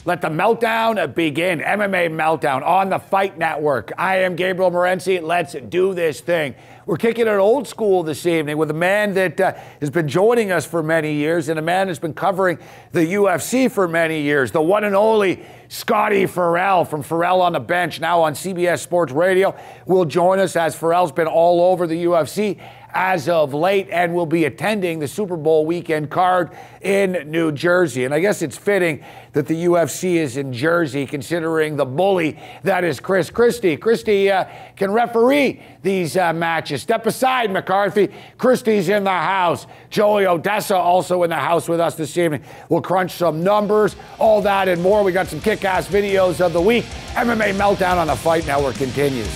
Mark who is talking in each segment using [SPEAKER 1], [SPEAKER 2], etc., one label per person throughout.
[SPEAKER 1] Let the meltdown begin. MMA Meltdown on the Fight Network. I am Gabriel Morency. Let's do this thing. We're kicking it old school this evening with a man that has been joining us for many years and a man who's been covering the UFC for many years. The one and only Scotty Farel from Ferrall on the Bench, now on CBS Sports Radio, will join us as Farrell's been all over the UFC as of late and will be attending the Super Bowl weekend card in New Jersey. And I guess it's fitting that the UFC is in Jersey, considering the bully that is Chris Christie. Christie can referee these matches. Step aside, McCarthy. Christie's in the house. Joey Odessa also in the house with us this evening. We'll crunch some numbers, all that and more. We got some kick-ass videos of the week. MMA Meltdown on the Fight Network continues.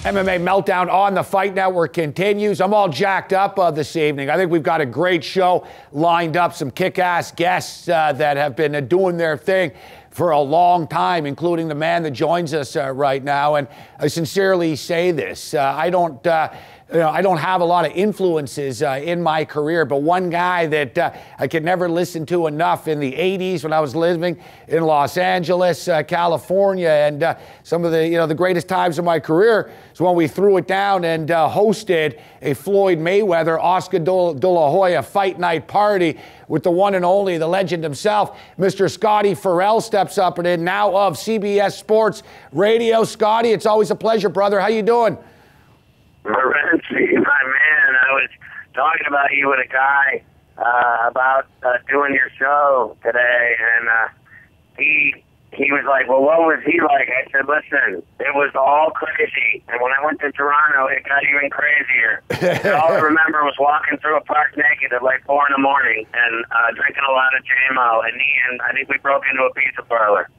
[SPEAKER 1] MMA Meltdown on the Fight Network continues. I'm all jacked up this evening. I think we've got a great show lined up, some kick-ass guests that have been doing their thing for a long time, including the man that joins us right now. And I sincerely say this. I don't have a lot of influences in my career, but one guy that I could never listen to enough in the 80s when I was living in Los Angeles, California, and some of the greatest times of my career is when we threw it down and hosted a Floyd Mayweather, Oscar De La Hoya fight night party with the one and only, the legend himself, Mr. Scotty Farel steps up and in, now of CBS Sports Radio. Scotty, it's always a pleasure, brother. How you doing?
[SPEAKER 2] Morency, my man, I was talking about you with a guy about doing your show today, and he was like, well, what was he like? I said, listen, it was all crazy, and when I went to Toronto, it got even crazier. All I remember was walking through a park naked at like 4 in the morning and drinking a lot of JMO, and I think we broke into a pizza parlor.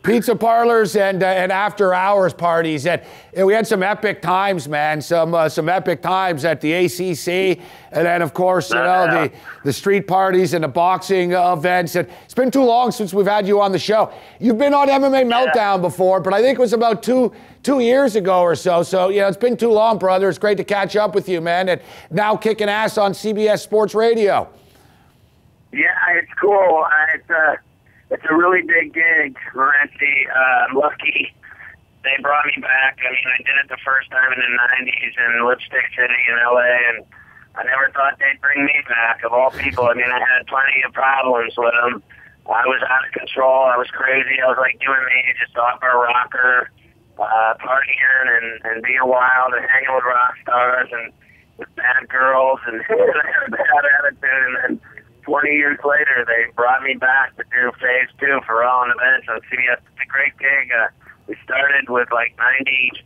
[SPEAKER 1] Pizza parlors and after-hours parties. And we had some epic times, man, some epic times at the ACC, and then, of course, the street parties and the boxing events. And it's been too long since we've had you on the show. You've been on MMA Meltdown before, but I think it was about two years ago or so. So, it's been too long, brother. It's great to catch up with you, man. And now kicking ass on CBS Sports Radio.
[SPEAKER 2] Yeah, it's cool. It's a really big gig, Morency. I'm lucky they brought me back. I mean, I did it the first time in the 90s in Lipstick City in L.A., and I never thought they'd bring me back, of all people. I mean, I had plenty of problems with them. I was out of control. I was crazy. I was like doing me, just off our rocker, partying and being wild and hanging with rock stars and with bad girls and had a bad attitude. And then 20 years later, they brought me back to do Phase 2 for Ferrall on the Bench on CBS. It's a great gig. We started with like 90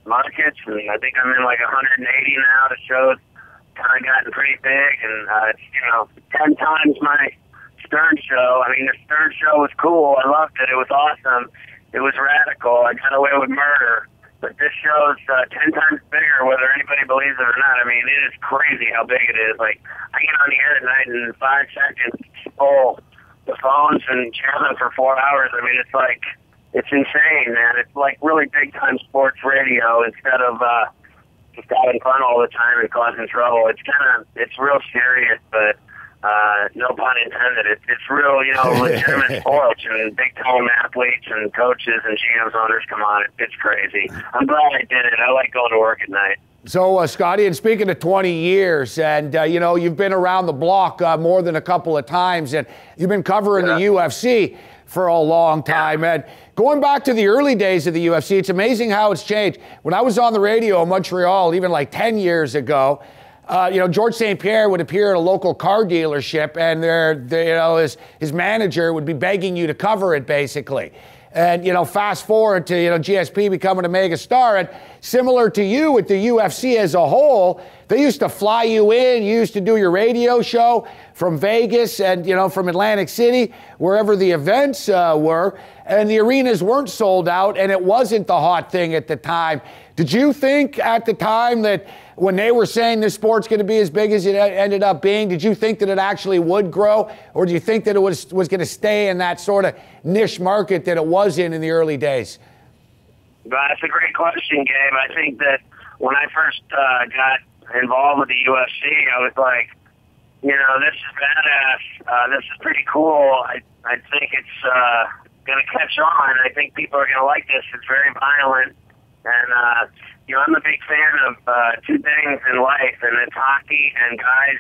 [SPEAKER 2] markets, and I think I'm in like 180 now. The show's kind of gotten pretty big, and it's 10 times my Stern show. I mean, the Stern show was cool. I loved it. It was awesome. It was radical. I got away with murder. But this show's 10 times bigger, whether anybody believes it or not. I mean, it is crazy how big it is. Like, I get on the air at night and in 5 seconds, pull the phones and chat them for 4 hours. I mean, it's insane, man. It's like really big-time sports radio instead of just having fun all the time and causing trouble. It's real serious, but no pun intended. It's real, legitimate sports, and big-time athletes and coaches and GMs, owners come on. It's crazy. I'm glad I did it. I like going to work at night.
[SPEAKER 1] So, Scotty, and speaking of 20 years, and, you've been around the block more than a couple of times, and you've been covering the UFC for a long time. And going back to the early days of the UFC, it's amazing how it's changed. When I was on the radio in Montreal, even like 10 years ago, George St. Pierre would appear at a local car dealership, and his manager would be begging you to cover it, basically. And, fast forward to, GSP becoming a mega star. And similar to you with the UFC as a whole, they used to fly you in. You used to do your radio show from Vegas and, you know, from Atlantic City, wherever the events were, and the arenas weren't sold out, and it wasn't the hot thing at the time. Did you think at the time that when they were saying this sport's going to be as big as it ended up being, did you think that it actually would grow, or do you think that it was going to stay in that sort of niche market that it was in the early days?
[SPEAKER 2] That's a great question, Gabe. I think that when I first got involved with the UFC, I was like, you know, this is badass. This is pretty cool. I think it's going to catch on. I think people are going to like this. It's very violent. And, you know, I'm a big fan of two things in life, and it's hockey and guys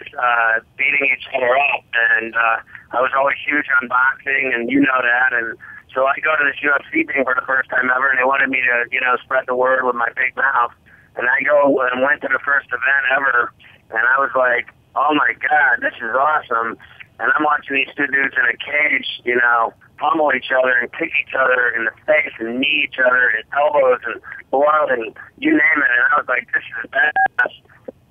[SPEAKER 2] beating each other up. And I was always huge on boxing, and you know that. And so I go to this UFC thing for the first time ever, and they wanted me to, you know, spread the word with my big mouth. And I go and went to the first event ever, and I was like, oh, my God, this is awesome. And I'm watching these two dudes in a cage, you know, pummel each other and kick each other in the face and knee each other and elbows and blood and you name it. And I was like, this is badass.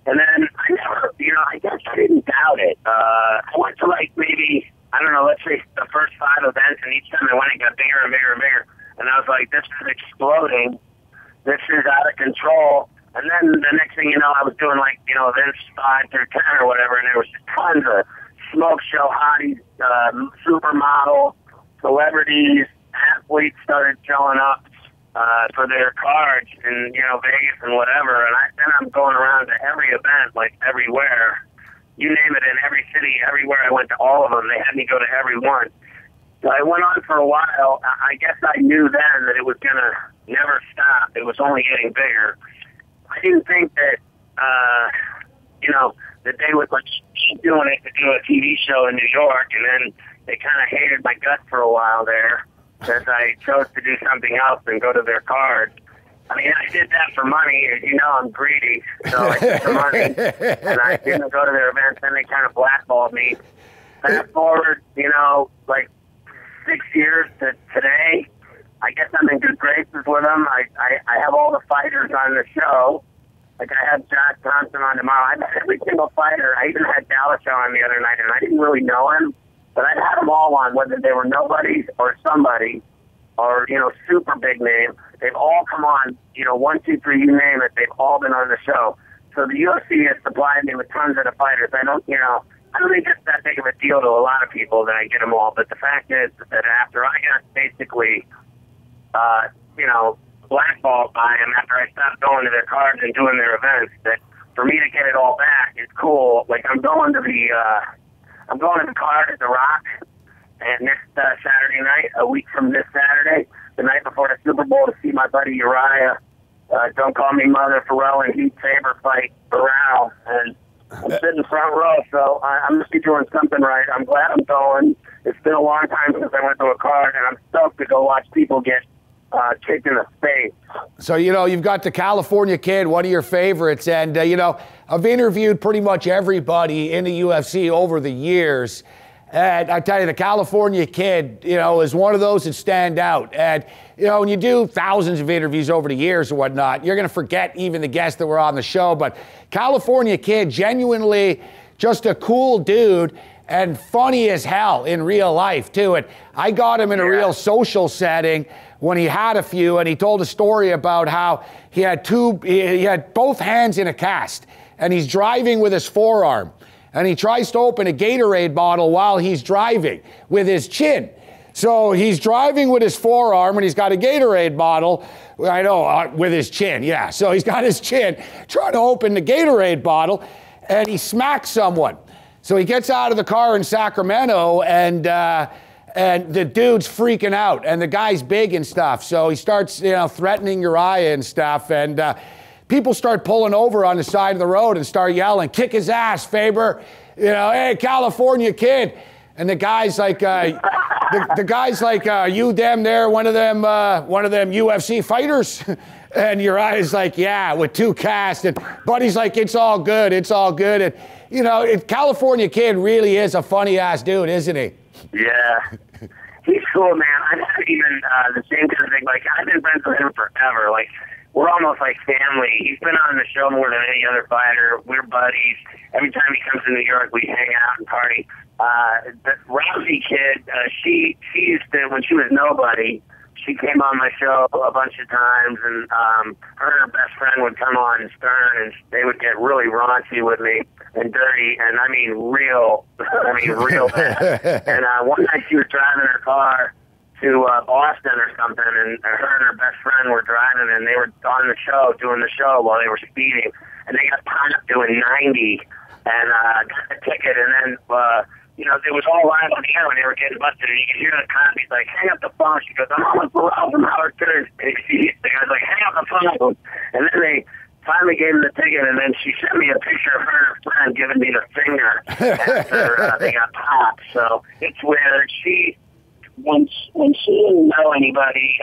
[SPEAKER 2] And then I never, you know, I guess I didn't doubt it. I went to like maybe, I don't know, let's say the first 5 events, and each time I went, it got bigger and bigger and bigger. And I was like, this is exploding. This is out of control. And then the next thing you know, I was doing like, you know, events 5 through 10 or whatever, and there was just tons of smoke show hotties, supermodel, celebrities, athletes started showing up for their cards in, you know, Vegas and whatever. And then I'm going around to every event, like everywhere. You name it, in every city, everywhere I went to all of them. They had me go to every one. So I went on for a while. I guess I knew then that it was going to never stop. It was only getting bigger. I didn't think that, you know, that they would like keep doing it to do a TV show in New York, and then they kind of hated my guts for a while there because I chose to do something else and go to their card. I mean, I did that for money. As you know, I'm greedy, so I did for money, and I didn't go to their events, and they kind of blackballed me. Fast forward, you know, like 6 years to today, I guess I'm in good graces with them. I have all the fighters on the show. Like, I have Josh Thompson on tomorrow. I've had every single fighter. I even had Dallas on the other night, and I didn't really know him. But I've had them all on, whether they were nobodies or somebody or, you know, super big name. They've all come on, you know, 1, 2, 3, you name it. They've all been on the show. So the UFC has supplied me with tons of the fighters. I don't think it's that big of a deal to a lot of people that I get them all. But the fact is that after I got basically, you know, blackballed by them after I stopped going to their cards and doing their events, that for me to get it all back is cool. Like, I'm going to the card at The Rock, and next Saturday night, a week from this Saturday, the night before the Super Bowl, to see my buddy Uriah, Don't Call Me Mother, Ferrall and Heath Saber fight Ferrall, and I'm sitting front row, so I must be doing something right. I'm glad I'm going. It's been a long time since I went to a card, and I'm stoked to go watch people get kicked in the face.
[SPEAKER 1] So, you know, you've got the California Kid, one of your favorites, and, you know, I've interviewed pretty much everybody in the UFC over the years, and I tell you, the California Kid, you know, is one of those that stand out. And, you know, when you do thousands of interviews over the years or whatnot, you're going to forget even the guests that were on the show, but California Kid, genuinely just a cool dude, and funny as hell in real life, too. And I got him in a real social setting when he had a few, and he told a story about how he had both hands in a cast, and he's driving with his forearm, and he tries to open a Gatorade bottle while he's driving with his chin. So he's driving with his forearm, and he's got a Gatorade bottle, I know, with his chin, yeah. So he's got his chin, trying to open the Gatorade bottle, and he smacks someone. So he gets out of the car in Sacramento, and the dude's freaking out, and the guy's big and stuff. So he starts, you know, threatening Uriah and stuff, and people start pulling over on the side of the road and start yelling, "Kick his ass, Faber! You know, hey, California Kid!" And the guy's like, the guy's like, "You them there, one of them UFC fighters?" And Uriah's like, "Yeah, with 2 casts." And Buddy's like, "It's all good, it's all good." And you know, California Kid really is a funny ass dude, isn't he?
[SPEAKER 2] Yeah. He's cool, man. I've had even the same kind of thing. Like, I've been friends with him forever. Like, we're almost like family. He's been on the show more than any other fighter. We're buddies. Every time he comes to New York, we hang out and party. The Rousey kid, she used to, when she was nobody, she came on my show a bunch of times, and her and her best friend would come on Stern, and they would get really raunchy with me and dirty, and I mean real bad. And one night she was driving her car to Boston or something, and her and her best friend were driving, and they were on the show, doing the show while they were speeding, and they got caught up doing 90, and got the ticket, and then, it was all live on the air when they were getting busted, and you could hear the cop, he's like, hang up the phone. She goes, I'm on Ferrall from Howard Stern. And the guy's like, hang up the phone. And then they finally gave him the ticket, and then she sent me a picture of her and her friend giving me the finger after they got popped. So it's weird. When she didn't know anybody,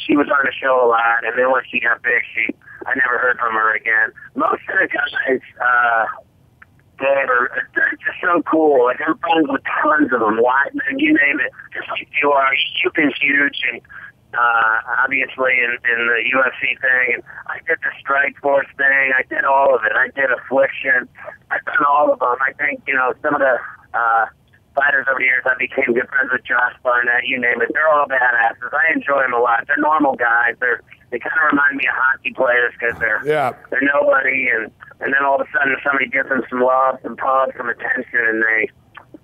[SPEAKER 2] she was on the show a lot, and then once she got big, I never heard from her again. Most of the guys, they're just so cool. Like, I'm friends with tons of them. Weidman, you name it. Just like you are. You've been huge, and obviously in the UFC thing. And I did the Strike Force thing. I did all of it. I did Affliction. I've done all of them. I think, some of the fighters over the years, I became good friends with Josh Barnett, you name it. They're all badasses. I enjoy them a lot. They're normal guys. They kind of remind me of hockey players because they're nobody, and then all of a sudden somebody gives them some love, some pub, some attention, and they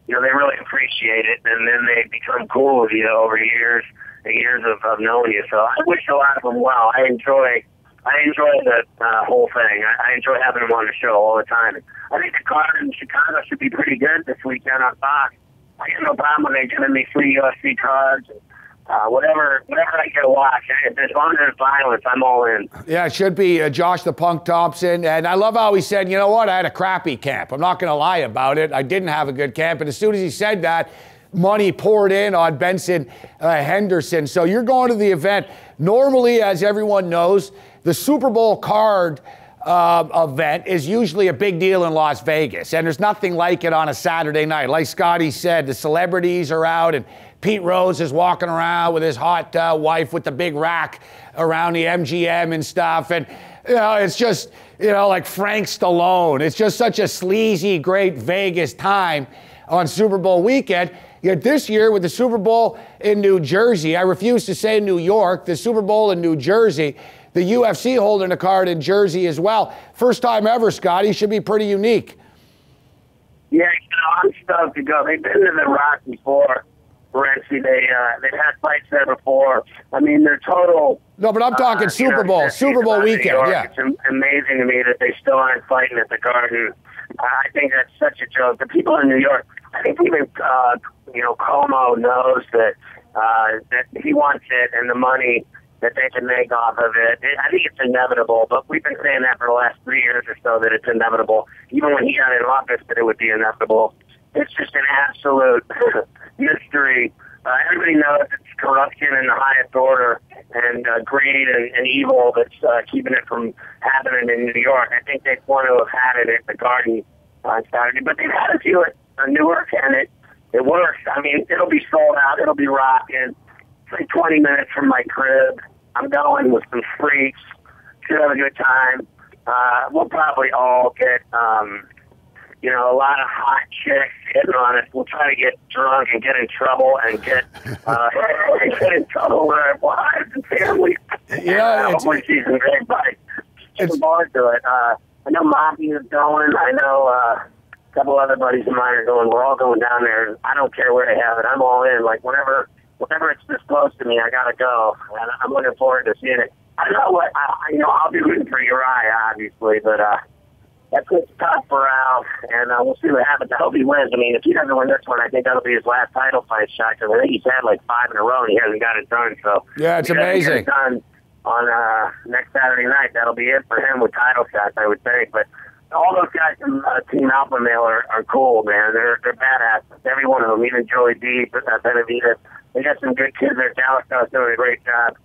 [SPEAKER 2] really appreciate it, and then they become cool with you over years and years of knowing you. So I wish a lot of them well. I enjoy the whole thing. I enjoy having them on the show all the time. I think the card in Chicago should be pretty good this weekend on Fox. I got no problem with they giving me free UFC cards. Whatever I get to watch. As long as there's violence, I'm all in.
[SPEAKER 1] Yeah, it should be Josh the Punk Thompson. And I love how he said, you know what, I had a crappy camp. I'm not going to lie about it. I didn't have a good camp. And as soon as he said that, money poured in on Benson Henderson. So you're going to the event. Normally, as everyone knows, the Super Bowl card event is usually a big deal in Las Vegas. And there's nothing like it on a Saturday night. Like Scotty said, the celebrities are out, and Pete Rose is walking around with his hot wife with the big rack around the MGM and stuff. And, it's just, like Frank Stallone. It's just such a sleazy, great Vegas time on Super Bowl weekend. Yet this year with the Super Bowl in New Jersey, I refuse to say New York, the Super Bowl in New Jersey, the UFC holding a card in Jersey as well. First time ever, Scotty. Should be pretty unique.
[SPEAKER 2] Yeah, I'm stoked to go. They've been to the Rock before. Morency, they've had fights there before. I mean, they're total.
[SPEAKER 1] No, but I'm talking Super Bowl weekend. Yeah,
[SPEAKER 2] it's amazing to me that they still aren't fighting at the Garden. I think that's such a joke. The people in New York, I think even Como knows that he wants it and the money that they can make off of it. I think it's inevitable, but we've been saying that for the last 3 years or so, that it's inevitable. Even when he got in office, that it would be inevitable. It's just an absolute mystery. Everybody knows it's corruption in the highest order and greed and evil that's keeping it from happening in New York. I think they'd want to have had it at the Garden on Saturday, but they've had a few at Newark, and it works. I mean, it'll be sold out. It'll be rocking. It's like 20 minutes from my crib. I'm going with some freaks. Should have a good time. We'll probably all get a lot of hot chicks hitting on us. We'll try to get drunk and get in trouble and get in trouble with our wives and families.
[SPEAKER 1] Yeah,
[SPEAKER 2] hopefully see some great fights. Looking forward to it. I know Moppy is going. I know a couple other buddies of mine are going. We're all going down there. I don't care where they have it. I'm all in. Like, whenever it's this close to me, I got to go. And I'm looking forward to seeing it. I don't know what, I'll be rooting for Uriah, obviously, but that's tough for Al, and we'll see what happens. I hope he wins. I mean, if he doesn't win this one, I think that'll be his last title fight shot, because I think he's had like 5 in a row, and he hasn't got it done. So
[SPEAKER 1] yeah, it's amazing.
[SPEAKER 2] Get it done on next Saturday night. That'll be it for him with title shots, I would think. But all those guys from Team Alpha Male are cool, man. They're badass. Every one of them, even Joey D, Benavidez. They got some good kids there. Dallas is doing a great job.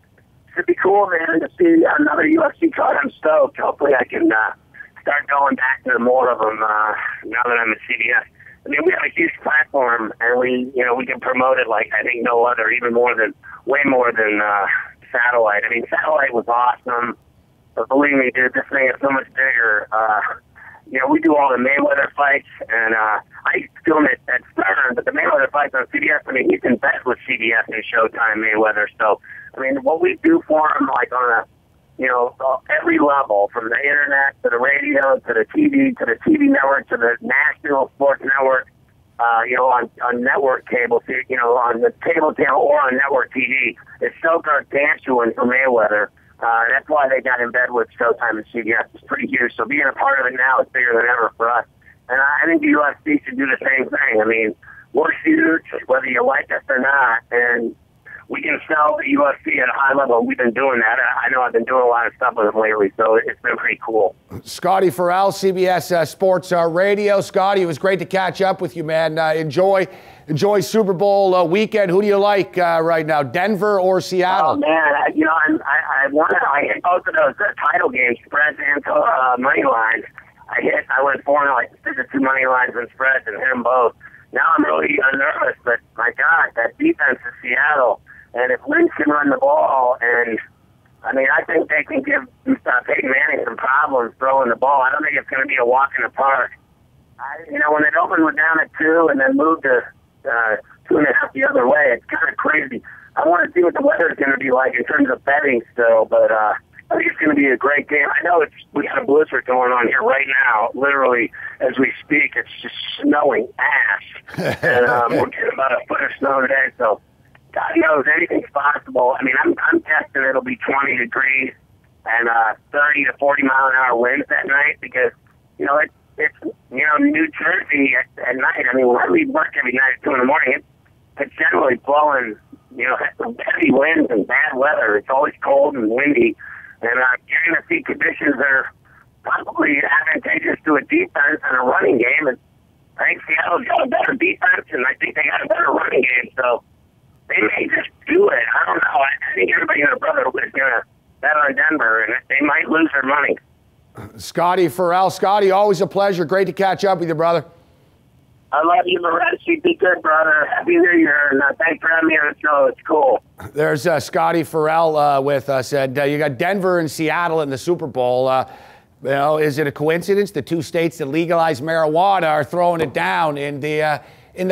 [SPEAKER 2] Should be cool, man, to see another UFC card. I'm stoked. Hopefully I can start going back to more of them now that I'm at CBS. I mean, we have a huge platform, and we can promote it like I think no other, way more than Satellite. I mean, Satellite was awesome. But believe me, dude, this thing is so much bigger. You know, we do all the Mayweather fights, and I film it at Stern, but the Mayweather fights on CBS, I mean, you can bet with CBS and Showtime Mayweather. So, I mean, what we do for him, like on a, you know, every level, from the internet to the radio to the TV network to the national sports network, you know, on network cable, you know, on the cable channel or on network TV, it's so gargantuan for Mayweather. That's why they got in bed with Showtime and CBS. It's pretty huge. So being a part of it now is bigger than ever for us. And I think the UFC should do the same thing. I mean, we're huge, whether you like us or not, and we can sell the UFC at a high level. We've been doing that. I know I've been doing a lot of stuff with them lately, so it's been pretty cool.
[SPEAKER 1] Scotty Farel, CBS Sports Radio. Scotty, it was great to catch up with you, man. Enjoy Super Bowl weekend. Who do you like right now, Denver or Seattle?
[SPEAKER 2] Oh, man, you know, I hit both of those title games, spreads and money lines. I went 4-0, I did the 2 money lines and spreads and hit them both. Now I'm really nervous, but my God, that defense of Seattle, and if Lynch can run the ball, and I mean, I think they can give Peyton Manning some problems throwing the ball. I don't think it's going to be a walk in the park. You know, when it opened, we're down at 2 and then moved to 2.5 the other way. It's kind of crazy. I want to see what the weather is going to be like in terms of betting still, but I think it's going to be a great game. I know we got a blizzard going on here right now. Literally, as we speak, it's just snowing ass. And we're getting about a foot of snow today, so God knows anything's possible. I mean, I'm guessing it'll be 20 degrees and 30 to 40 mile an hour winds that night because, you know, it's you know, New Jersey at night. I mean, when I leave work every night at 2 in the morning, it's generally blowing, you know, heavy winds and bad weather. It's always cold and windy. And you're going to see conditions that are probably advantageous to a defense and a running game. And I think Seattle's got a better defense, and I think they got a better running game. So they may just do it. I don't know. I think everybody in the Brotherhood is going to bet on Denver, and they might lose their money.
[SPEAKER 1] Scotty Farel. Scotty, always a pleasure. Great to catch up with you, brother.
[SPEAKER 2] I love you, Morency. Be good, brother. Happy New Year, and thanks for having me on the show. It's cool.
[SPEAKER 1] There's Scotty Farel with us. And you got Denver and Seattle in the Super Bowl. You know, is it a coincidence the 2 states that legalize marijuana are throwing it down in the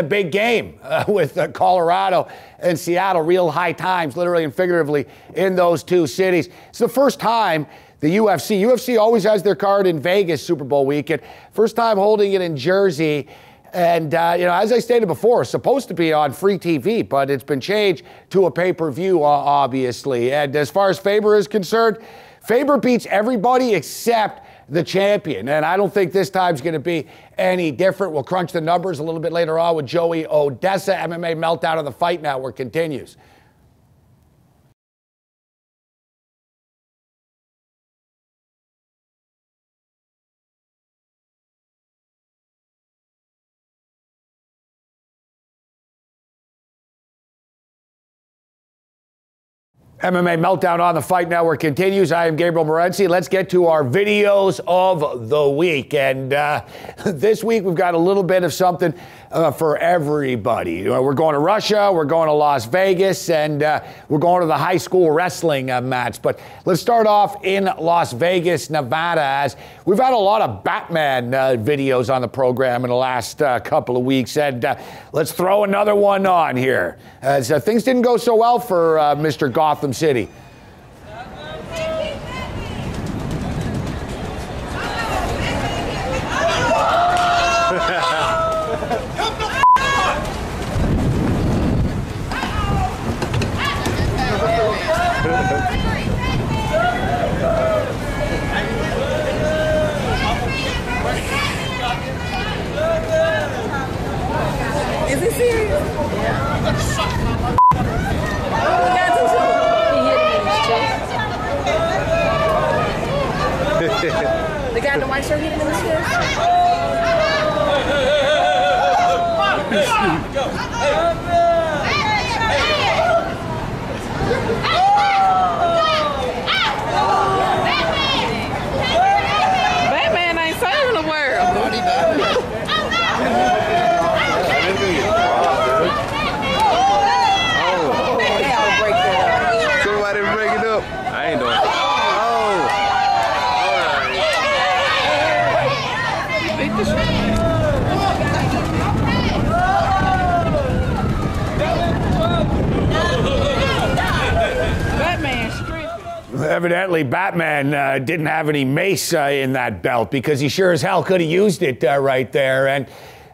[SPEAKER 1] big game with Colorado and Seattle? Real high times, literally and figuratively, in those 2 cities. It's the first time the UFC always has their card in Vegas Super Bowl weekend. First time holding it in Jersey. And, you know, as I stated before, it's supposed to be on free TV, but it's been changed to a pay-per-view, obviously. And as far as Faber is concerned, Faber beats everybody except the champion. And I don't think this time's going to be any different. We'll crunch the numbers a little bit later on with Joey Odessa. MMA Meltdown on the Fight Network continues. MMA Meltdown on the Fight Network continues. I am Gabriel Morency. Let's get to our videos of the week. And this week we've got a little bit of something for everybody. We're going to Russia, we're going to Las Vegas, and we're going to the high school wrestling match. But let's start off in Las Vegas, Nevada, as we've had a lot of Batman videos on the program in the last couple of weeks. And let's throw another one on here, as things didn't go so well for Mr. Gotham City.
[SPEAKER 3] Is it serious? Yeah. Oh, he got too. He hit him in his chest. The guy in the white shirt hit him in his chest. Batman ain't saving the world.
[SPEAKER 4] Somebody break it up. I ain't doing it. Oh.
[SPEAKER 1] Evidently, Batman didn't have any mace in that belt because he sure as hell could have used it right there. And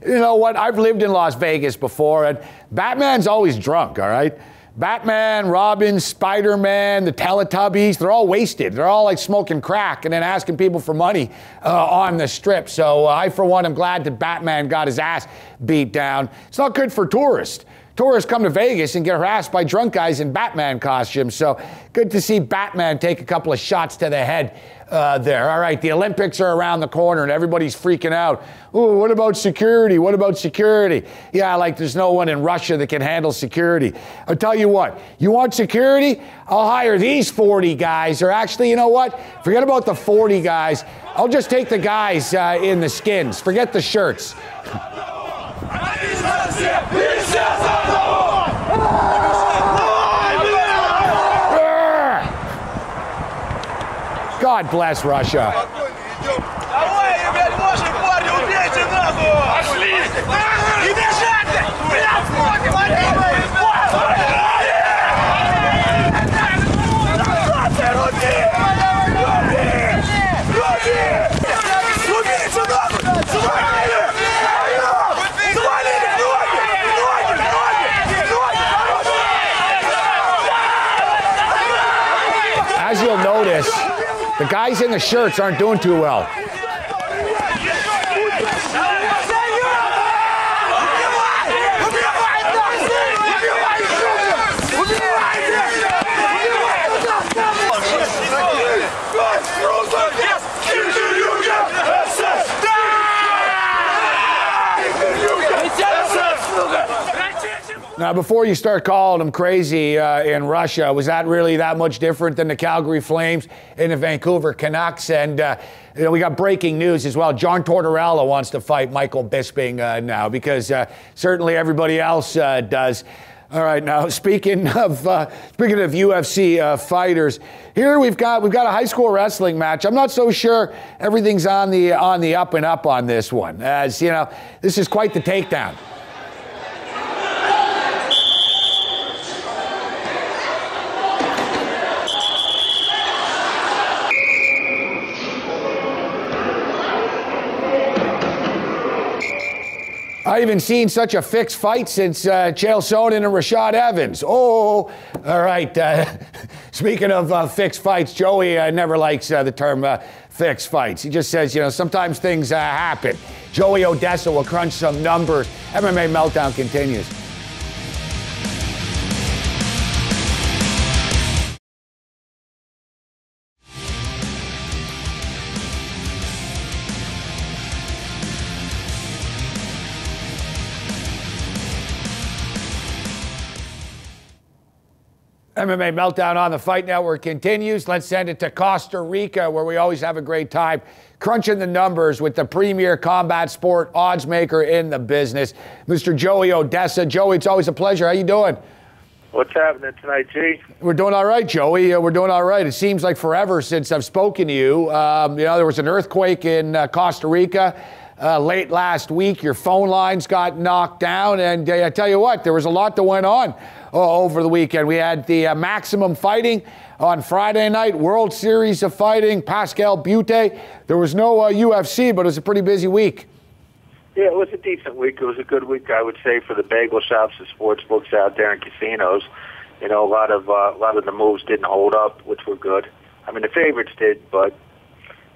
[SPEAKER 1] you know what? I've lived in Las Vegas before, and Batman's always drunk, all right? Batman, Robin, Spider-Man, the Teletubbies, they're all wasted. They're all like smoking crack and then asking people for money on the strip. So I, for one, am glad that Batman got his ass beat down. It's not good for tourists. Tourists come to Vegas and get harassed by drunk guys in Batman costumes. So good to see Batman take a couple of shots to the head there. All right, the Olympics are around the corner and everybody's freaking out. Ooh, what about security? What about security? Yeah, like there's no one in Russia that can handle security. I'll tell you what, you want security? I'll hire these 40 guys. Or actually, you know what? Forget about the 40 guys. I'll just take the guys in the skins. Forget the shirts. God bless Russia. As you'll notice, the guys in the shirts aren't doing too well. Now, before you start calling them crazy in Russia, was that really that much different than the Calgary Flames and the Vancouver Canucks? And you know, we got breaking news as well. John Tortorella wants to fight Michael Bisping now because certainly everybody else does. All right, now speaking of UFC fighters, here we've got a high school wrestling match. I'm not so sure everything's on the up and up on this one, as you know, this is quite the takedown. I haven't seen such a fixed fight since Chael Sonnen and Rashad Evans. Oh, all right. Speaking of fixed fights, Joey never likes the term fixed fights. He just says, you know, sometimes things happen. Joey Odessa will crunch some numbers. MMA Meltdown continues. MMA Meltdown on the Fight Network continues. Let's send it to Costa Rica, where we always have a great time crunching the numbers with the premier combat sport odds maker in the business, Mr. Joey Odessa. Joey, it's always a pleasure. How you doing?
[SPEAKER 4] What's happening tonight, G?
[SPEAKER 1] We're doing all right, Joey. We're doing all right. It seems like forever since I've spoken to you. You know, there was an earthquake in Costa Rica late last week. Your phone lines got knocked down, and I tell you what, there was a lot that went on over the weekend. We had the Maximum Fighting on Friday night, World Series of Fighting, Pascal Butte. There was no UFC, but it was a pretty busy week.
[SPEAKER 4] Yeah, it was a decent week. It was a good week, I would say, for the bagel shops and sports books out there and casinos. You know, a lot of the moves didn't hold up, which were good. I mean, the favorites did, but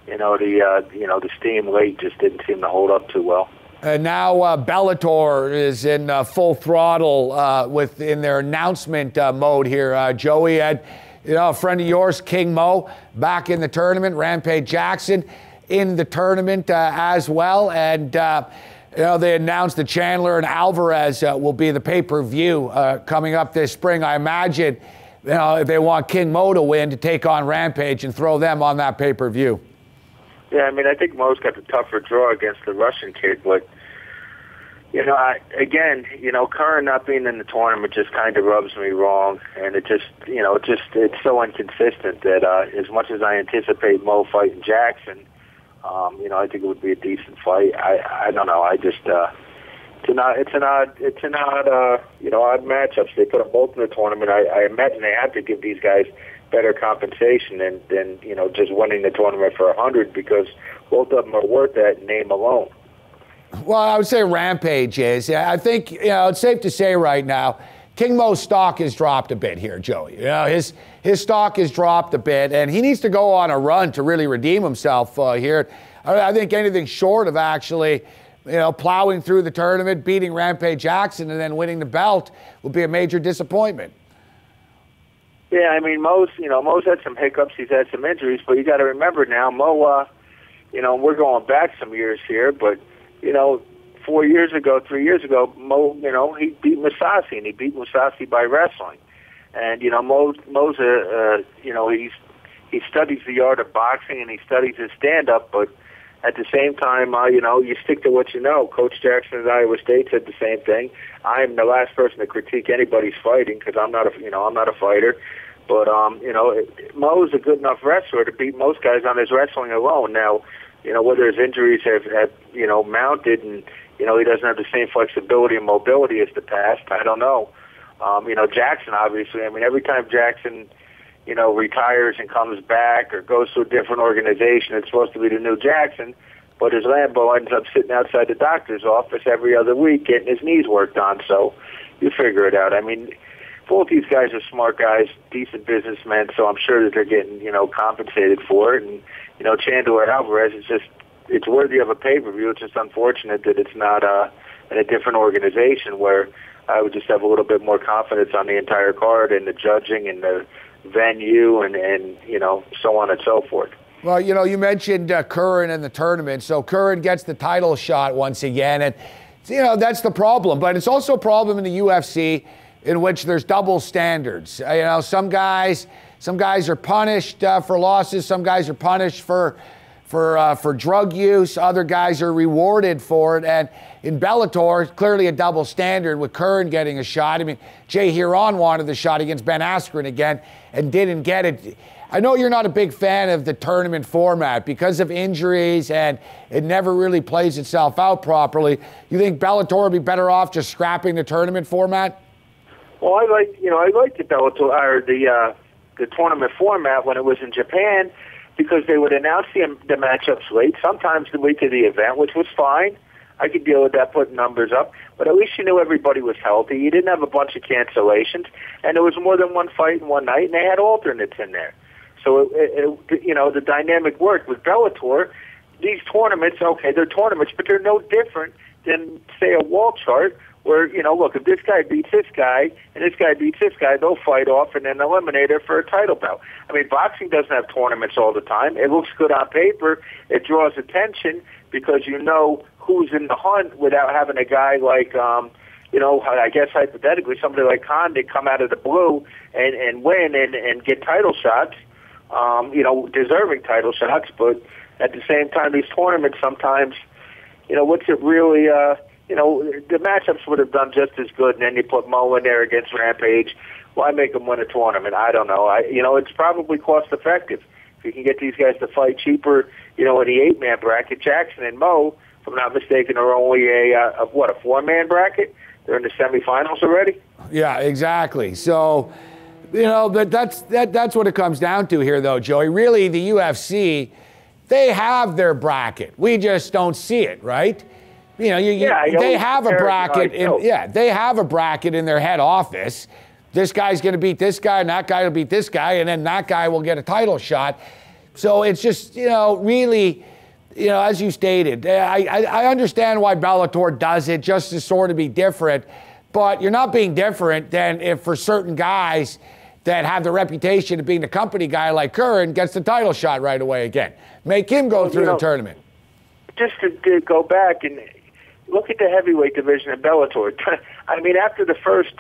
[SPEAKER 4] you know, the steam late just didn't seem to hold up too well.
[SPEAKER 1] And now Bellator is in full throttle in their announcement mode here. Joey had, you know, a friend of yours, King Mo, back in the tournament. Rampage Jackson in the tournament as well. And, you know, they announced that Chandler and Alvarez will be the pay-per-view coming up this spring. I imagine, you know, if they want King Mo to win, to take on Rampage and throw them on that pay-per-view.
[SPEAKER 4] Yeah, I mean, I think Mo's got the tougher draw against the Russian kid, but, you know, Curran not being in the tournament just kind of rubs me wrong, and it just, you know, it's so inconsistent that as much as I anticipate Mo fighting Jackson, you know, I think it would be a decent fight. I don't know. I just, it's an odd, you know, odd matchups. They put them both in the tournament. I imagine they have to give these guys better compensation than just winning the tournament for 100, because both of them are worth that name alone.
[SPEAKER 1] Well, I would say Rampage is. I think it's safe to say right now, King Mo's stock has dropped a bit here, Joey. His stock has dropped a bit, and he needs to go on a run to really redeem himself here. I think anything short of actually, plowing through the tournament, beating Rampage Jackson, and then winning the belt would be a major disappointment.
[SPEAKER 4] Yeah, I mean, Mo's had some hiccups. He's had some injuries, but you got to remember now, Mo, we're going back some years here, but 3 years ago, Mo, he beat Musasi, and he beat Musasi by wrestling. And, Mo's he studies the art of boxing, and he studies his stand-up, but at the same time, you stick to what you know. Coach Jackson at Iowa State said the same thing. I'm the last person to critique anybody's fighting, because I'm not a fighter. But, Mo's a good enough wrestler to beat most guys on his wrestling alone. Now, whether his injuries have mounted and, he doesn't have the same flexibility and mobility as the past, I don't know. Jackson, obviously, I mean, every time Jackson, retires and comes back or goes to a different organization, it's supposed to be the new Jackson, but his Lambo ends up sitting outside the doctor's office every other week getting his knees worked on, so you figure it out. I mean, both these guys are smart guys, decent businessmen, so I'm sure that they're getting, compensated for it. And, Chandler Alvarez is it's worthy of a pay-per-view. It's just unfortunate that it's not in a different organization where I would just have a little bit more confidence on the entire card and the judging and the venue and so on and so forth.
[SPEAKER 1] Well, you mentioned Curran in the tournament. So Curran gets the title shot once again. And, that's the problem. But it's also a problem in the UFC in which there's double standards. Some guys are punished for losses. Some guys are punished for drug use. Other guys are rewarded for it. And in Bellator, clearly a double standard with Curran getting a shot. I mean, Jay Hiron wanted the shot against Ben Askren again and didn't get it. I know you're not a big fan of the tournament format because of injuries and it never really plays itself out properly. You think Bellator would be better off just scrapping the tournament format?
[SPEAKER 4] Well, I liked the Bellator or the tournament format when it was in Japan, because they would announce the matchups late, sometimes the week of the event, which was fine. I could deal with that, putting numbers up. But at least you knew everybody was healthy. You didn't have a bunch of cancellations. And there was more than one fight in one night, and they had alternates in there. So, the dynamic worked. With Bellator, these tournaments, okay, they're tournaments, but they're no different than, say, a wall chart where, look, if this guy beats this guy and this guy beats this guy, they'll fight off and then eliminate her for a title bout. I mean, boxing doesn't have tournaments all the time. It looks good on paper. It draws attention because you know who's in the hunt without having a guy like, I guess hypothetically, somebody like Condit come out of the blue and win and get title shots, deserving title shots. But at the same time, these tournaments sometimes, what's it really... the matchups would have done just as good, and then you put Mo in there against Rampage. Why make them win a tournament? I don't know. It's probably cost-effective. If you can get these guys to fight cheaper, in the 8-man bracket, Jackson and Mo, if I'm not mistaken, are only a 4-man bracket? They're in the semifinals already?
[SPEAKER 1] Yeah, exactly. So, but that's what it comes down to here, though, Joey. Really, the UFC, they have their bracket. We just don't see it, right? They have a bracket they have a bracket in their head office. This guy's going to beat this guy, and that guy will beat this guy, and then that guy will get a title shot. So it's just, really, as you stated, I understand why Bellator does it, just to sort of be different, but you're not being different than if for certain guys that have the reputation of being the company guy like Curran gets the title shot right away again. Make him go through the tournament.
[SPEAKER 4] Just to go back and look at the heavyweight division of Bellator. I mean, after the first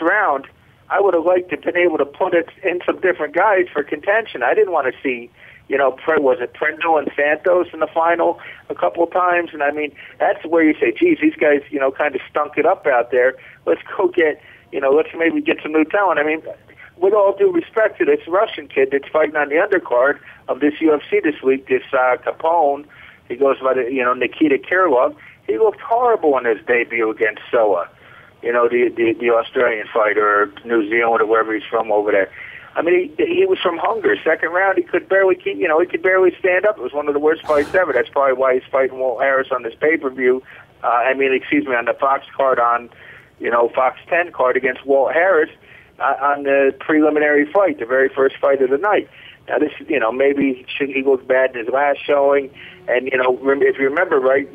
[SPEAKER 4] round, I would have liked to have been able to put it in some different guys for contention. I didn't want to see, was it Prindle and Santos in the final a couple of times? And I mean, that's where you say, geez, these guys, kind of stunk it up out there. Let's go get, let's maybe get some new talent. I mean, with all due respect to this Russian kid that's fighting on the undercard of this UFC this week, this Capone, he goes by the, Nikita Krylov. He looked horrible in his debut against Soa, the Australian fighter, or New Zealand, or wherever he's from over there. I mean, he was from hunger. Second round, he could barely keep, he could barely stand up. It was one of the worst fights ever. That's probably why he's fighting Walt Harris on this pay-per-view. On the Fox card on, Fox 10 card against Walt Harris on the preliminary fight, the very first fight of the night. Now, this, maybe he looked bad in his last showing. And, if you remember, right,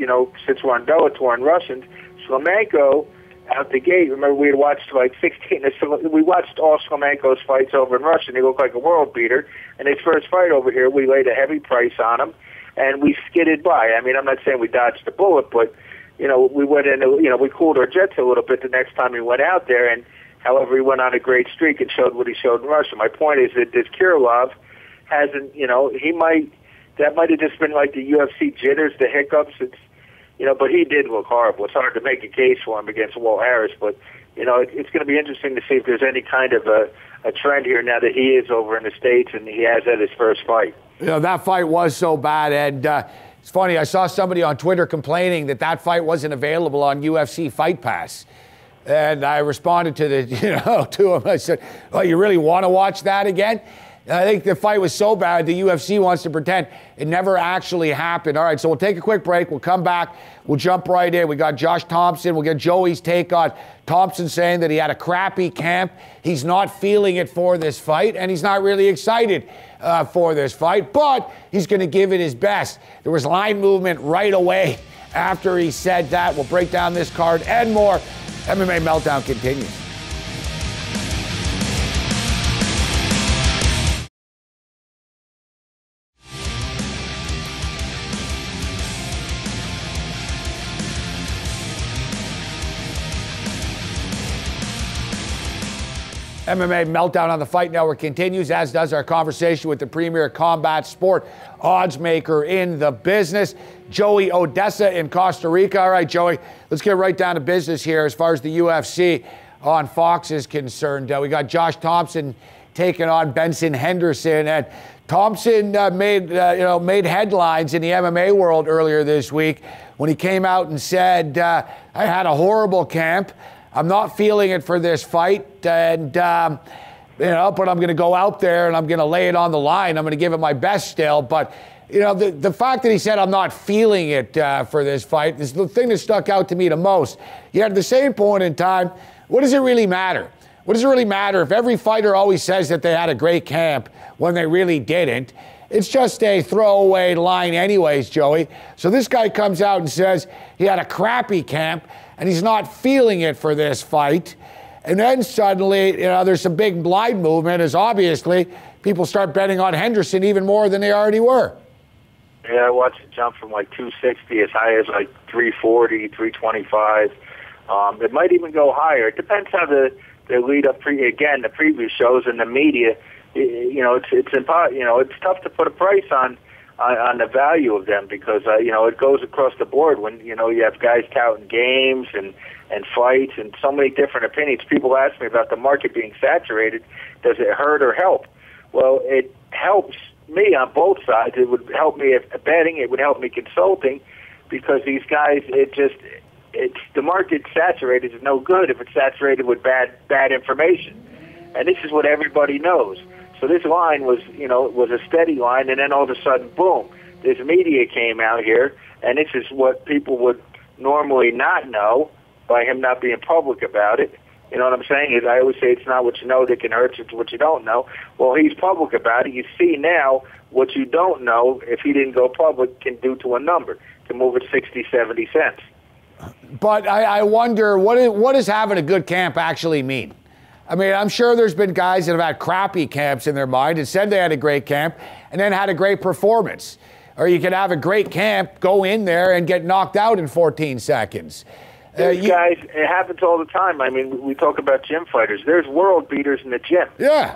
[SPEAKER 4] since we're on Bellator and Russians, Shlemenko out the gate, remember we had watched like 16, we watched all Shlemenko's fights over in Russia, and he looked like a world beater. And his first fight over here, we laid a heavy price on him, and we skidded by. I mean, I'm not saying we dodged the bullet, but, we went in, we cooled our jets a little bit the next time we went out there, and however, he went on a great streak and showed what he showed in Russia. My point is that this Kirillov hasn't, that might have just been like the UFC jitters, the hiccups. But he did look horrible. It's hard to make a case for him against Walt Harris, but, it's going to be interesting to see if there's any kind of a trend here now that he is over in the States and he has had his first fight.
[SPEAKER 1] That fight was so bad, and it's funny, I saw somebody on Twitter complaining that fight wasn't available on UFC Fight Pass. And I responded to him. I said, "Oh, you really want to watch that again?" I think the fight was so bad, the UFC wants to pretend it never actually happened. All right, so we'll take a quick break. We'll come back. We'll jump right in. We got Josh Thompson. We'll get Joey's take on Thompson saying that he had a crappy camp. He's not feeling it for this fight, and he's not really excited for this fight, but he's going to give it his best. There was line movement right away after he said that. We'll break down this card and more. MMA Meltdown continues. MMA Meltdown on the Fight Network continues, as does our conversation with the premier combat sport odds maker in the business, Joey Odessa in Costa Rica. All right, Joey, let's get right down to business here as far as the UFC on Fox is concerned. We got Josh Thompson taking on Benson Henderson, and Thompson made headlines in the MMA world earlier this week when he came out and said, I had a horrible camp. I'm not feeling it for this fight, and but I'm going to go out there and I'm going to lay it on the line. I'm going to give it my best still. But the fact that he said I'm not feeling it for this fight is the thing that stuck out to me the most. Yet at the same point in time, what does it really matter? What does it really matter if every fighter always says that they had a great camp when they really didn't? It's just a throwaway line anyways, Joey. So this guy comes out and says he had a crappy camp and he's not feeling it for this fight. And then suddenly, there's some big line movement as obviously people start betting on Henderson even more than they already were.
[SPEAKER 4] Yeah, I watched it jump from like 260 as high as like 340, 325. It might even go higher. It depends how the lead up, the previous shows and the media. It's tough to put a price on the value of them because it goes across the board when you have guys touting games and fights and so many different opinions. People ask me about the market being saturated. Does it hurt or help? Well, it helps me on both sides. It would help me at betting. It would help me consulting because these guys, the market saturated is no good if it's saturated with bad information, and this is what everybody knows. So this line was a steady line, and then all of a sudden, boom, this media came out here, and this is what people would normally not know by him not being public about it. You know what I'm saying? I always say it's not what you know that can hurt you, it's what you don't know. Well, he's public about it. You see now what you don't know, if he didn't go public, can do to a number, can move it 60, 70 cents.
[SPEAKER 1] But I wonder, what does having a good camp actually mean? I mean, I'm sure there's been guys that have had crappy camps in their mind and said they had a great camp and then had a great performance. Or you could have a great camp, go in there and get knocked out in 14 seconds.
[SPEAKER 4] Guys, it happens all the time. I mean, we talk about gym fighters. There's world beaters in the gym.
[SPEAKER 1] Yeah.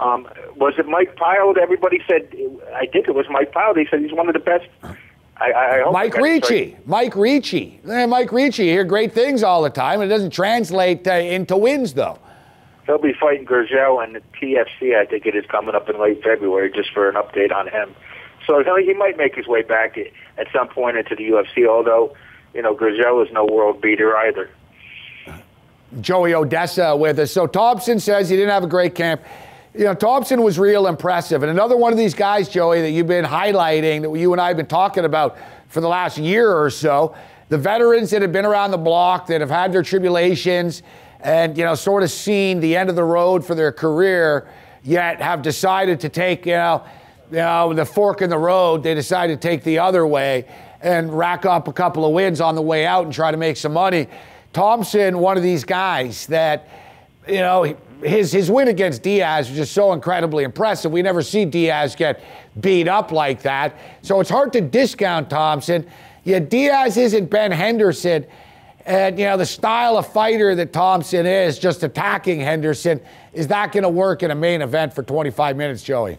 [SPEAKER 4] Was it Mike Pyle? Everybody said, I think it was Mike Pyle. They said he's one of the best. I hope
[SPEAKER 1] Mike Ricci. Mike Ricci. Mike Ricci, you hear great things all the time. It doesn't translate into wins, though.
[SPEAKER 4] He'll be fighting Gabriel and the TFC, I think it is, coming up in late February, just for an update on him. So he might make his way back at some point into the UFC, although, Gabriel is no world beater either.
[SPEAKER 1] Joey Odessa with us. So Thompson says he didn't have a great camp. You know, Thompson was real impressive. And another one of these guys, Joey, that you've been highlighting, that you and I have been talking about for the last year or so, the veterans that have been around the block, that have had their tribulations and, you know, sort of seen the end of the road for their career, yet have decided to take, the fork in the road. They decided to take the other way and rack up a couple of wins on the way out and try to make some money. Thompson, one of these guys that, you know, his win against Diaz was just so incredibly impressive. We never see Diaz get beat up like that. So it's hard to discount Thompson. Yet Diaz isn't Ben Henderson. And, you know, the style of fighter that Thompson is, just attacking Henderson, is that going to work in a main event for 25 minutes, Joey?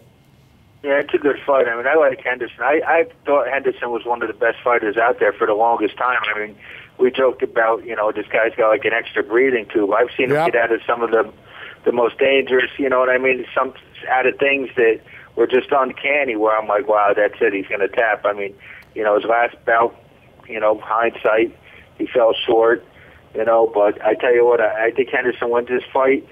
[SPEAKER 4] Yeah, it's a good fight. I mean, I like Henderson. I thought Henderson was one of the best fighters out there for the longest time. I mean, we joked about, you know, this guy's got like an extra breathing tube. I've seen him get out of some of the most dangerous, you know what I mean, some out of things that were just uncanny where I'm like, wow, that's it, he's going to tap. I mean, you know, his last bout, you know, hindsight, he fell short, you know, but I tell you what, I think Henderson wins this fight.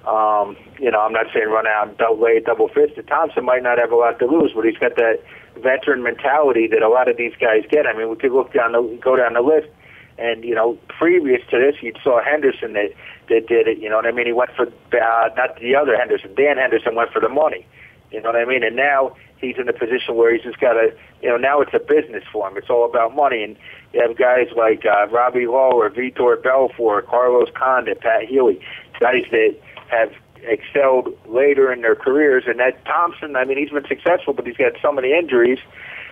[SPEAKER 4] You know, I'm not saying run out and lay double fisted. Thompson might not have a lot to lose, but he's got that veteran mentality that a lot of these guys get. I mean, we could go down the list, and, you know, previous to this, you saw Henderson that did it, you know what I mean? He went for, not the other Henderson, Dan Henderson went for the money, you know what I mean? And now he's in a position where he's just got to, you know, now it's a business for him. It's all about money. And you have guys like Robbie Lawler, Vitor Belfort, Carlos Condit, Pat Healy, guys that have excelled later in their careers. And that Thompson, I mean, he's been successful, but he's got so many injuries.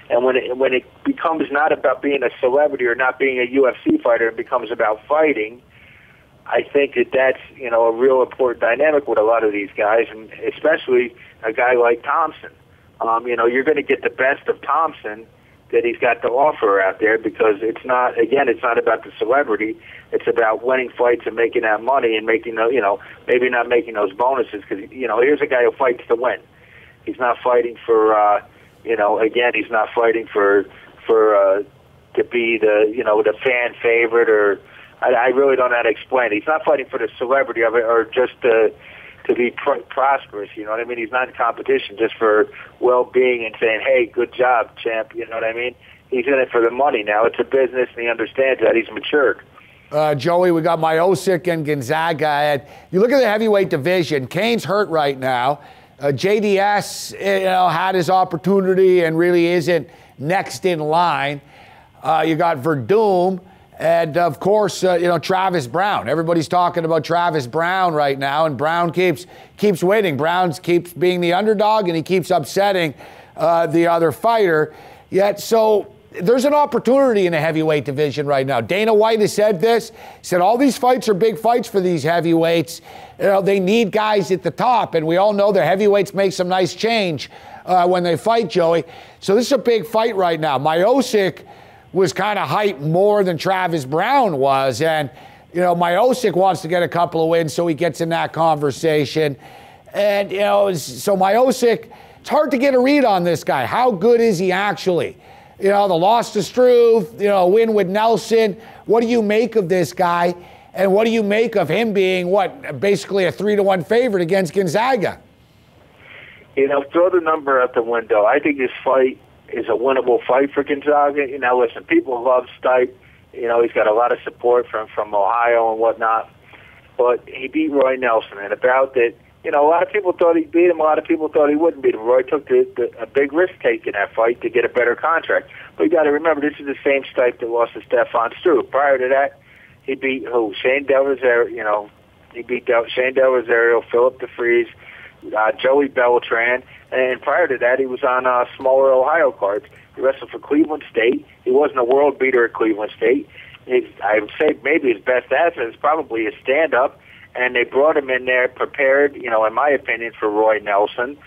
[SPEAKER 4] And when it becomes not about being a celebrity or not being a UFC fighter, it becomes about fighting. I think that's, you know, a real important dynamic with a lot of these guys, and especially a guy like Thompson. You know, you're going to get the best of Thompson that he's got to offer out there, because it's not about the celebrity. It's about winning fights and making that money and making, you know, maybe not making those bonuses, because, you know, here's a guy who fights to win. He's not fighting for, you know, again, he's not fighting for to be the, you know, the fan favorite, or I really don't know how to explain it. He's not fighting for the celebrity of it, or just to be prosperous, you know what I mean? He's not in competition just for well-being and saying, hey, good job, champ, you know what I mean? He's in it for the money now. It's a business, and he understands that. He's matured.
[SPEAKER 1] Joey, we got Miocic and Gonzaga. And you look at the heavyweight division, Kane's hurt right now. JDS, you know, had his opportunity and really isn't next in line. You got Verdum. And, of course, you know, Travis Brown. Everybody's talking about Travis Brown right now, and Brown keeps winning. Brown keeps being the underdog, and he keeps upsetting the other fighter. Yet, so there's an opportunity in the heavyweight division right now. Dana White has said this. He said all these fights are big fights for these heavyweights. You know, they need guys at the top, and we all know the heavyweights make some nice change when they fight, Joey. So this is a big fight right now. Miocic was kind of hyped more than Travis Brown was. And, you know, Miocic wants to get a couple of wins so he gets in that conversation. And, you know, so Miocic, it's hard to get a read on this guy. How good is he actually? You know, the loss to Struve, you know, win with Nelson. What do you make of this guy? And what do you make of him being, basically a 3-1 favorite against Gonzaga?
[SPEAKER 4] You know, throw the number out the window. I think this fight is a winnable fight for Gonzaga. You know, listen, people love Stipe. You know, he's got a lot of support from Ohio and whatnot. But he beat Roy Nelson, and about that, you know, a lot of people thought he'd beat him. A lot of people thought he wouldn't beat him. Roy took a big risk taking that fight to get a better contract. But you got to remember, this is the same Stipe that lost to Stefan Struve. Prior to that, he beat who? Shane Del Rosario. You know, he beat Shane Del Rosario, Philip DeFries, Joey Beltran. And prior to that, he was on smaller Ohio cards. He wrestled for Cleveland State. He wasn't a world beater at Cleveland State. I would say maybe his best asset is probably his stand-up. And they brought him in there prepared, you know, in my opinion, for Roy Nelson,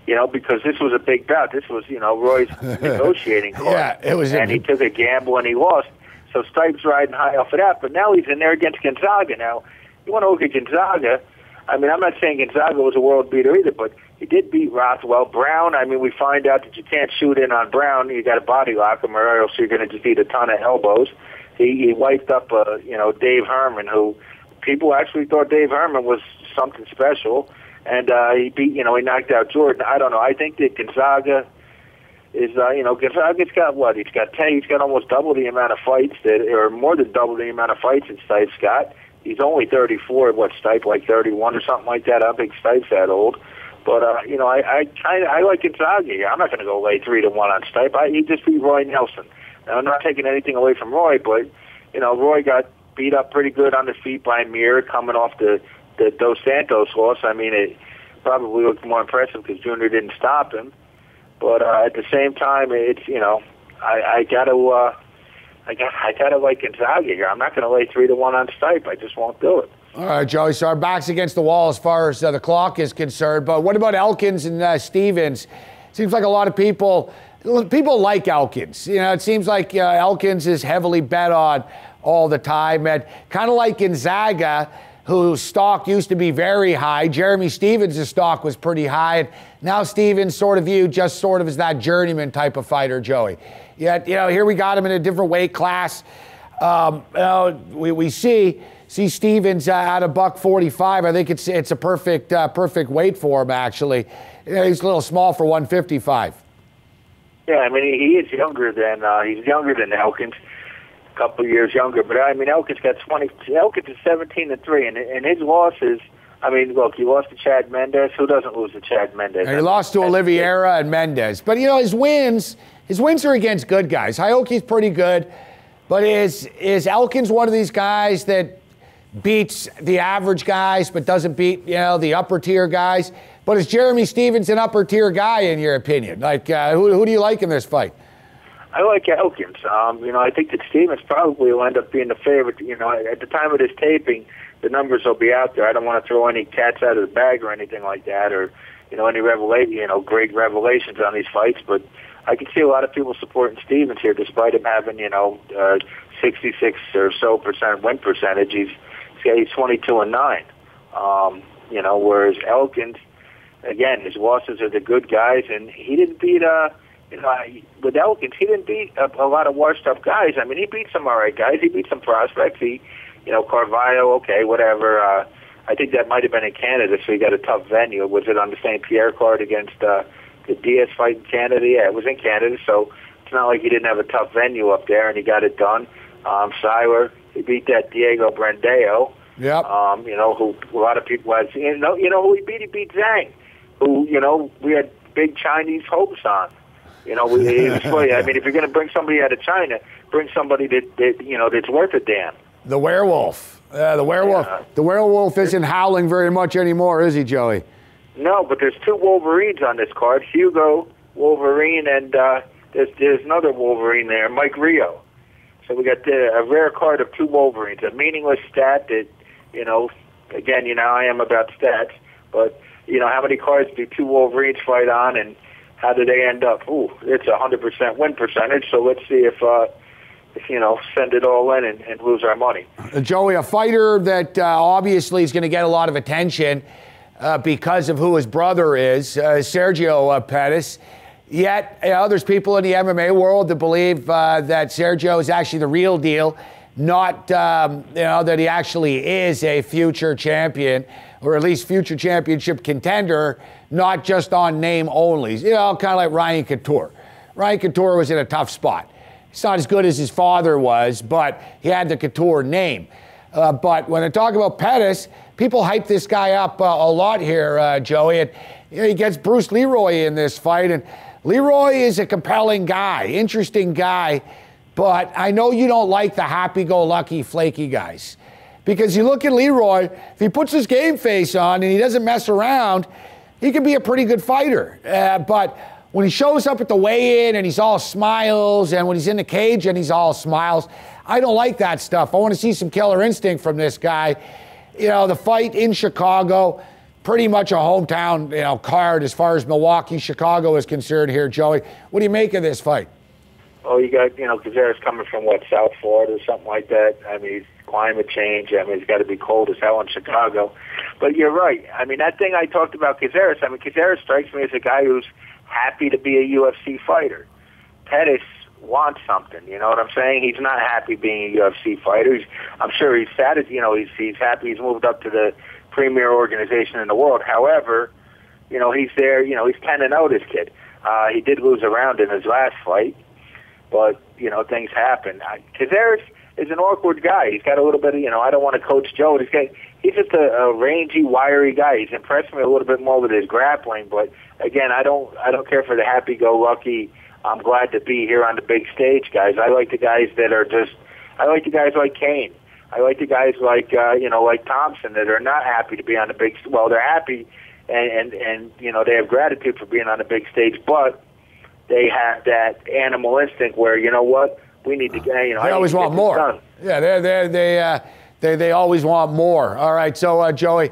[SPEAKER 4] you know, because this was a big bout. This was, you know, Roy's negotiating card.
[SPEAKER 1] Yeah, it was.
[SPEAKER 4] And he took a gamble and he lost. So Stipe's riding high off of that. But now he's in there against Gonzaga. Now, you want to look at Gonzaga. I mean, I'm not saying Gonzaga was a world beater either, but he did beat Rothwell. Brown, I mean, we find out that you can't shoot in on Brown. You got to body lock him, or else you're going to just eat a ton of elbows. He wiped up, you know, Dave Herman, who people actually thought Dave Herman was something special. and he beat, he knocked out Jordan. I don't know. I think that Gonzaga is, Gonzaga's got what? He's got almost double the amount of fights or more than double the amount of fights that Stipe's got. He's only 34. Stipe like 31 or something like that? I don't think Stipe's that old. But I like Gonzaga here. I'm not going to go lay 3-1 on Stipe. He just beat Roy Nelson. Now, I'm not taking anything away from Roy, but Roy got beat up pretty good on the feet by Mir coming off the Dos Santos loss. I mean, it probably looked more impressive because Junior didn't stop him. But at the same time, it's I gotta like Gonzaga here. I'm not going to lay 3-1 on Stipe. I just won't do it.
[SPEAKER 1] All right, Joey. So our back's against the wall as far as the clock is concerned. But what about Elkins and Stevens? Seems like a lot of people like Elkins. It seems like Elkins is heavily bet on all the time, and kind of like Gonzaga, whose stock used to be very high. Jeremy Stevens' stock was pretty high, and now Stevens sort of viewed just sort of as that journeyman type of fighter, Joey. Yet, here we got him in a different weight class. We see Stevens at $145. I think it's a perfect weight for him, actually. He's a little small for 155.
[SPEAKER 4] Yeah, I mean, he is younger than Elkins. Couple of years younger, but I mean, Elkins got 20. Elkins is 17-3, and his losses. I mean, look, he lost to Chad Mendes. Who doesn't lose to Chad Mendes?
[SPEAKER 1] And he lost to Oliveira and Mendes. But his wins are against good guys. Hayoki's pretty good, but is Elkins one of these guys that beats the average guys, but doesn't beat the upper tier guys? But is Jeremy Stevens an upper tier guy in your opinion? Like, who do you like in this fight?
[SPEAKER 4] I like Elkins. I think that Stevens probably will end up being the favorite. At the time of this taping, the numbers will be out there. I don't want to throw any cats out of the bag or anything like that, or any great revelations on these fights. But I can see a lot of people supporting Stevens here, despite him having 66 or so % win percentage. He's 22-9. Whereas Elkins, again, his losses are the good guys, and he didn't beat. With Elkins, he didn't beat a lot of washed-up guys. I mean, he beat some all right guys. He beat some prospects. Carvalho, okay, whatever. I think that might have been in Canada, so he got a tough venue. Was it on the St. Pierre card against the Diaz fight in Canada? Yeah, it was in Canada, so it's not like he didn't have a tough venue up there, and he got it done. Seiler, he beat that Diego Brandeo.
[SPEAKER 1] Yep.
[SPEAKER 4] Who a lot of people had. Who he beat? He beat Zhang, who we had big Chinese hopes on. It was funny. I mean, if you're going to bring somebody out of China, bring somebody that's worth a damn.
[SPEAKER 1] The werewolf. The werewolf. Yeah. The werewolf isn't howling very much anymore, is he, Joey?
[SPEAKER 4] No, but there's two Wolverines on this card. Hugo Wolverine, and there's another Wolverine there, Mike Rio. So we got a rare card of two Wolverines, a meaningless stat that, again, I am about stats, but, how many cards do two Wolverines fight on, and how do they end up? Ooh, it's 100% win percentage, so let's see if send it all in and lose our money.
[SPEAKER 1] Joey, a fighter that obviously is going to get a lot of attention because of who his brother is, Sergio Pettis. Yet, there's people in the MMA world that believe that Sergio is actually the real deal, not that he actually is a future champion, or at least future championship contender, not just on name only. Kind of like Ryan Couture. Ryan Couture was in a tough spot. He's not as good as his father was, but he had the Couture name. But when I talk about Pettis, people hype this guy up a lot here, Joey. And he gets Bruce Leroy in this fight, and Leroy is a compelling guy, interesting guy, but I know you don't like the happy-go-lucky, flaky guys. Because you look at Leroy, if he puts his game face on and he doesn't mess around, he can be a pretty good fighter. But when he shows up at the weigh-in and he's all smiles, and when he's in the cage and he's all smiles, I don't like that stuff. I want to see some killer instinct from this guy. The fight in Chicago, pretty much a hometown, card as far as Milwaukee, Chicago is concerned here, Joey. What do you make of this fight?
[SPEAKER 4] Oh, you got, Cazares coming from, South Florida or something like that. I mean, climate change. I mean, it's got to be cold as hell in Chicago. But you're right. I mean, that thing I talked about Cazares, Cazares strikes me as a guy who's happy to be a UFC fighter. Pettis wants something, you know what I'm saying? He's not happy being a UFC fighter. I'm sure he's sad, he's happy he's moved up to the premier organization in the world. However, he's there. He's 10-0, this kid. He did lose a round in his last fight, but, things happen. Cazares is an awkward guy. He's got a little bit of, I don't want to coach Joe. He's just a rangy, wiry guy. He's impressed me a little bit more with his grappling, but again, I don't care for the happy-go-lucky, I'm glad to be here on the big stage guys. I like the guys that are I like the guys like Kane. I like the guys like, like Thompson that are not happy to be on the big stage. Well, they're happy and they have gratitude for being on the big stage, but they have that animal instinct where, we need to get,
[SPEAKER 1] they always want more. Yeah, they always want more. All right, so Joey,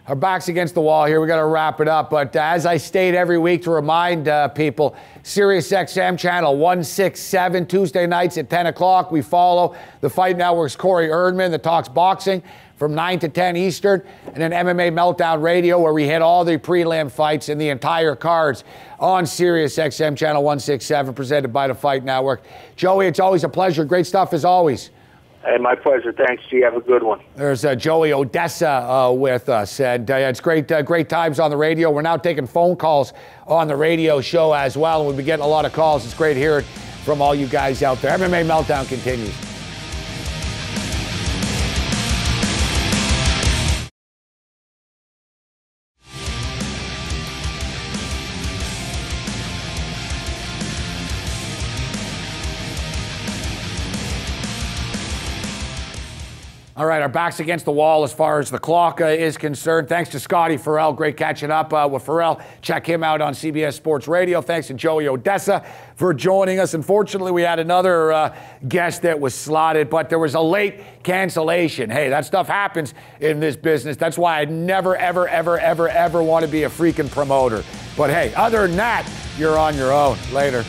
[SPEAKER 1] our back's against the wall here. We got to wrap it up. But as I state every week to remind people, SiriusXM channel 167 Tuesday nights at 10 o'clock. We follow the Fight Network's Corey Erdman that talks boxing from 9 to 10 Eastern, and then MMA Meltdown Radio, where we hit all the prelim fights and the entire cards on SiriusXM channel 167, presented by the Fight Network. Joey, it's always a pleasure. Great stuff as always.
[SPEAKER 4] Hey, my pleasure. Thanks, G. Have a good one.
[SPEAKER 1] There's Joey Odessa with us, and it's great times on the radio. We're now taking phone calls on the radio show as well, and we've been getting a lot of calls. It's great hearing from all you guys out there. MMA Meltdown continues. All right, our back's against the wall as far as the clock is concerned. Thanks to Scotty Farel. Great catching up with Ferrall. Check him out on CBS Sports Radio. Thanks to Joey Odessa for joining us. Unfortunately, we had another guest that was slotted, but there was a late cancellation. Hey, that stuff happens in this business. That's why I never, ever, ever, ever, ever want to be a freaking promoter. But hey, other than that, you're on your own. Later.